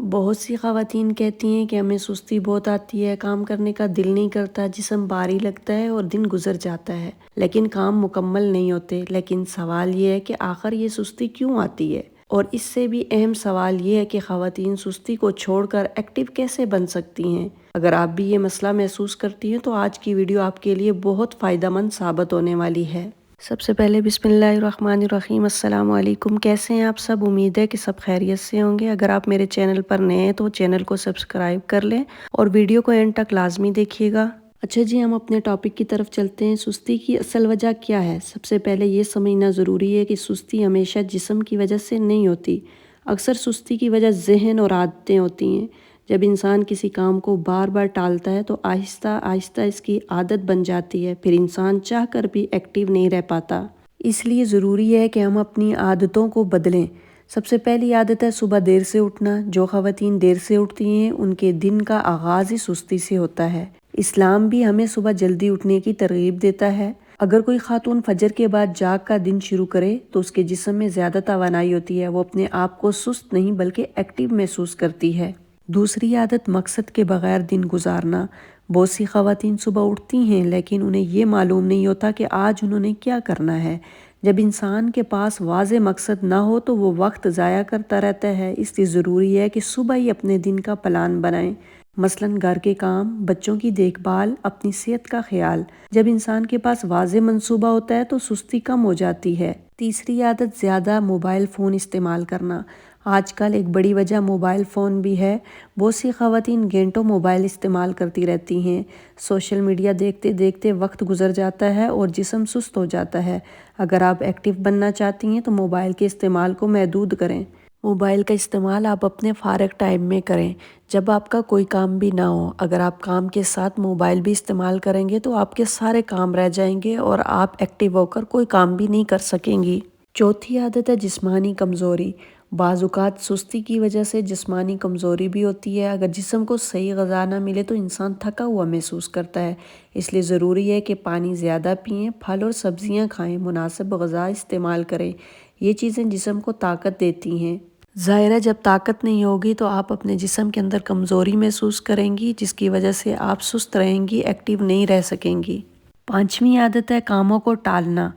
بہت سی خواتین کہتی ہیں کہ ہمیں سستی بہت آتی ہے، کام کرنے کا دل نہیں کرتا، جسم بھاری لگتا ہے اور دن گزر جاتا ہے لیکن کام مکمل نہیں ہوتے۔ لیکن سوال یہ ہے کہ آخر یہ سستی کیوں آتی ہے؟ اور اس سے بھی اہم سوال یہ ہے کہ خواتین سستی کو چھوڑ کر ایکٹیو کیسے بن سکتی ہیں؟ اگر آپ بھی یہ مسئلہ محسوس کرتی ہیں تو آج کی ویڈیو آپ کے لیے بہت فائدہ مند ثابت ہونے والی ہے۔ سب سے پہلے بسم اللہ الرحمن الرحیم، السلام علیکم۔ کیسے ہیں آپ سب؟ امید ہے کہ سب خیریت سے ہوں گے۔ اگر آپ میرے چینل پر نئے ہیں تو چینل کو سبسکرائب کر لیں اور ویڈیو کو اینڈ تک لازمی دیکھیے گا۔ اچھا جی، ہم اپنے ٹاپک کی طرف چلتے ہیں۔ سستی کی اصل وجہ کیا ہے؟ سب سے پہلے یہ سمجھنا ضروری ہے کہ سستی ہمیشہ جسم کی وجہ سے نہیں ہوتی۔ اکثر سستی کی وجہ ذہن اور عادتیں ہوتی ہیں۔ جب انسان کسی کام کو بار بار ٹالتا ہے تو آہستہ آہستہ اس کی عادت بن جاتی ہے، پھر انسان چاہ کر بھی ایکٹیو نہیں رہ پاتا۔ اس لیے ضروری ہے کہ ہم اپنی عادتوں کو بدلیں۔ سب سے پہلی عادت ہے صبح دیر سے اٹھنا۔ جو خواتین دیر سے اٹھتی ہیں ان کے دن کا آغاز ہی سستی سے ہوتا ہے۔ اسلام بھی ہمیں صبح جلدی اٹھنے کی ترغیب دیتا ہے۔ اگر کوئی خاتون فجر کے بعد جاگ کا دن شروع کرے تو اس کے جسم میں زیادہ توانائی ہوتی ہے، وہ اپنے آپ کو سست نہیں بلکہ ایکٹیو محسوس کرتی ہے۔ دوسری عادت مقصد کے بغیر دن گزارنا۔ بہت سی خواتین صبح اٹھتی ہیں لیکن انہیں یہ معلوم نہیں ہوتا کہ آج انہوں نے کیا کرنا ہے۔ جب انسان کے پاس واضح مقصد نہ ہو تو وہ وقت ضائع کرتا رہتا ہے، اس لیے ضروری ہے کہ صبح ہی اپنے دن کا پلان بنائیں۔ مثلاً گھر کے کام، بچوں کی دیکھ بھال، اپنی صحت کا خیال۔ جب انسان کے پاس واضح منصوبہ ہوتا ہے تو سستی کم ہو جاتی ہے۔ تیسری عادت زیادہ موبائل فون استعمال کرنا۔ آج کل ایک بڑی وجہ موبائل فون بھی ہے۔ بہت سی خواتین گھنٹوں موبائل استعمال کرتی رہتی ہیں۔ سوشل میڈیا دیکھتے دیکھتے وقت گزر جاتا ہے اور جسم سست ہو جاتا ہے۔ اگر آپ ایکٹیو بننا چاہتی ہیں تو موبائل کے استعمال کو محدود کریں۔ موبائل کا استعمال آپ اپنے فارغ ٹائم میں کریں، جب آپ کا کوئی کام بھی نہ ہو۔ اگر آپ کام کے ساتھ موبائل بھی استعمال کریں گے تو آپ کے سارے کام رہ جائیں گے اور آپ ایکٹیو ہو کر کوئی کام بھی نہیں کر سکیں گی۔ چوتھی عادت ہے جسمانی کمزوری۔ بعض اوقات سستی کی وجہ سے جسمانی کمزوری بھی ہوتی ہے۔ اگر جسم کو صحیح غذا نہ ملے تو انسان تھکا ہوا محسوس کرتا ہے، اس لیے ضروری ہے کہ پانی زیادہ پئیں، پھل اور سبزیاں کھائیں، مناسب غذا استعمال کریں۔ یہ چیزیں جسم کو طاقت دیتی ہیں۔ ظاہر ہے جب طاقت نہیں ہوگی تو آپ اپنے جسم کے اندر کمزوری محسوس کریں گی، جس کی وجہ سے آپ سست رہیں گی، ایکٹیو نہیں رہ سکیں گی۔ پانچویں عادت ہے کاموں کو ٹالنا۔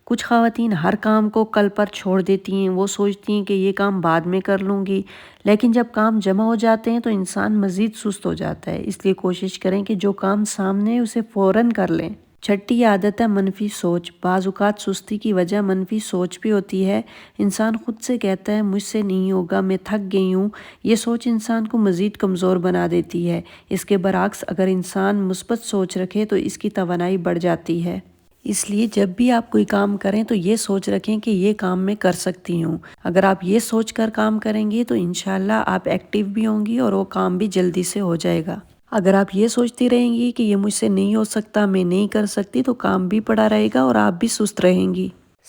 کچھ خواتین ہر کام کو کل پر چھوڑ دیتی ہیں۔ وہ سوچتی ہیں کہ یہ کام بعد میں کر لوں گی، لیکن جب کام جمع ہو جاتے ہیں تو انسان مزید سست ہو جاتا ہے۔ اس لیے کوشش کریں کہ جو کام سامنے ہے اسے فوراً کر لیں۔ چھٹی عادت ہے منفی سوچ۔ بعض اوقات سستی کی وجہ منفی سوچ بھی ہوتی ہے۔ انسان خود سے کہتا ہے مجھ سے نہیں ہوگا، میں تھک گئی ہوں۔ یہ سوچ انسان کو مزید کمزور بنا دیتی ہے۔ اس کے برعکس اگر انسان مثبت سوچ رکھے تو اس کی توانائی بڑھ جاتی ہے۔ اس لیے جب بھی آپ کوئی کام کریں تو یہ سوچ رکھیں کہ یہ کام میں کر سکتی ہوں۔ اگر آپ یہ سوچ کر کام کریں گی تو انشاءاللہ آپ ایکٹیو بھی ہوں گی اور وہ کام بھی جلدی سے ہو جائے گا۔ اگر آپ یہ سوچتی رہیں گی کہ یہ مجھ سے نہیں ہو سکتا، میں نہیں کر سکتی، تو کام بھی پڑا رہے گا اور آپ بھی سست رہیں گی۔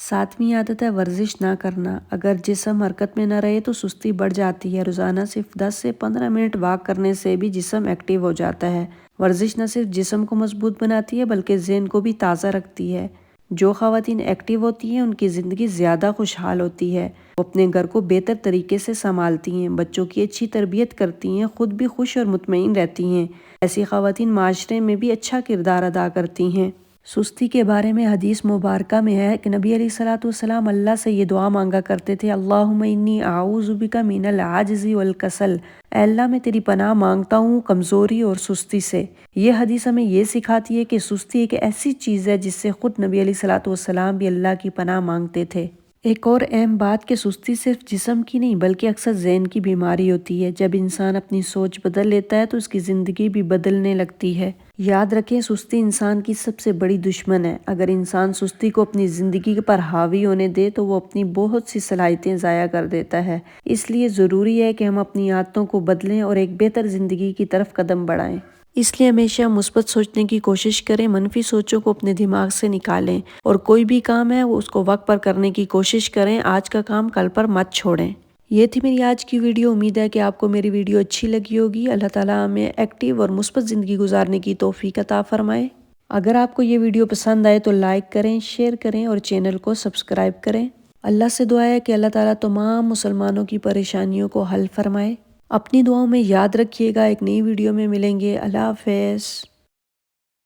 ساتویں عادت ہے ورزش نہ کرنا۔ اگر جسم حرکت میں نہ رہے تو سستی بڑھ جاتی ہے۔ روزانہ صرف 10 سے 15 منٹ واک کرنے سے بھی جسم ایکٹیو ہو جاتا ہے۔ ورزش نہ صرف جسم کو مضبوط بناتی ہے بلکہ ذہن کو بھی تازہ رکھتی ہے۔ جو خواتین ایکٹیو ہوتی ہیں ان کی زندگی زیادہ خوشحال ہوتی ہے۔ وہ اپنے گھر کو بہتر طریقے سے سنبھالتی ہیں، بچوں کی اچھی تربیت کرتی ہیں، خود بھی خوش اور مطمئن رہتی ہیں۔ ایسی خواتین معاشرے میں بھی اچھا کردار ادا کرتی ہیں۔ سستی کے بارے میں حدیث مبارکہ میں ہے کہ نبی علیہ الصلوۃ والسلام اللہ سے یہ دعا مانگا کرتے تھے، اللہم انی اعوذ بک من العجز والکسل۔ اے اللہ میں تیری پناہ مانگتا ہوں کمزوری اور سستی سے۔ یہ حدیث ہمیں یہ سکھاتی ہے کہ سستی ایک ایسی چیز ہے جس سے خود نبی علیہ الصلوۃ والسلام بھی اللہ کی پناہ مانگتے تھے۔ ایک اور اہم بات کہ سستی صرف جسم کی نہیں بلکہ اکثر ذہن کی بیماری ہوتی ہے۔ جب انسان اپنی سوچ بدل لیتا ہے تو اس کی زندگی بھی بدلنے لگتی ہے۔ یاد رکھیں سستی انسان کی سب سے بڑی دشمن ہے۔ اگر انسان سستی کو اپنی زندگی پر حاوی ہونے دے تو وہ اپنی بہت سی صلاحیتیں ضائع کر دیتا ہے۔ اس لیے ضروری ہے کہ ہم اپنی عادتوں کو بدلیں اور ایک بہتر زندگی کی طرف قدم بڑھائیں۔ اس لیے ہمیشہ مثبت سوچنے کی کوشش کریں، منفی سوچوں کو اپنے دماغ سے نکالیں اور کوئی بھی کام ہے وہ اس کو وقت پر کرنے کی کوشش کریں۔ آج کا کام کل پر مت چھوڑیں۔ یہ تھی میری آج کی ویڈیو۔ امید ہے کہ آپ کو میری ویڈیو اچھی لگی ہوگی۔ اللہ تعالیٰ ہمیں ایکٹیو اور مثبت زندگی گزارنے کی توفیق عطا فرمائے۔ اگر آپ کو یہ ویڈیو پسند آئے تو لائک کریں، شیئر کریں اور چینل کو سبسکرائب کریں۔ اللہ سے دعا ہے کہ اللہ تعالیٰ تمام مسلمانوں کی پریشانیوں کو حل فرمائے۔ اپنی دعاؤں میں یاد رکھیے گا، ایک نئی ویڈیو میں ملیں گے۔ اللہ حافظ۔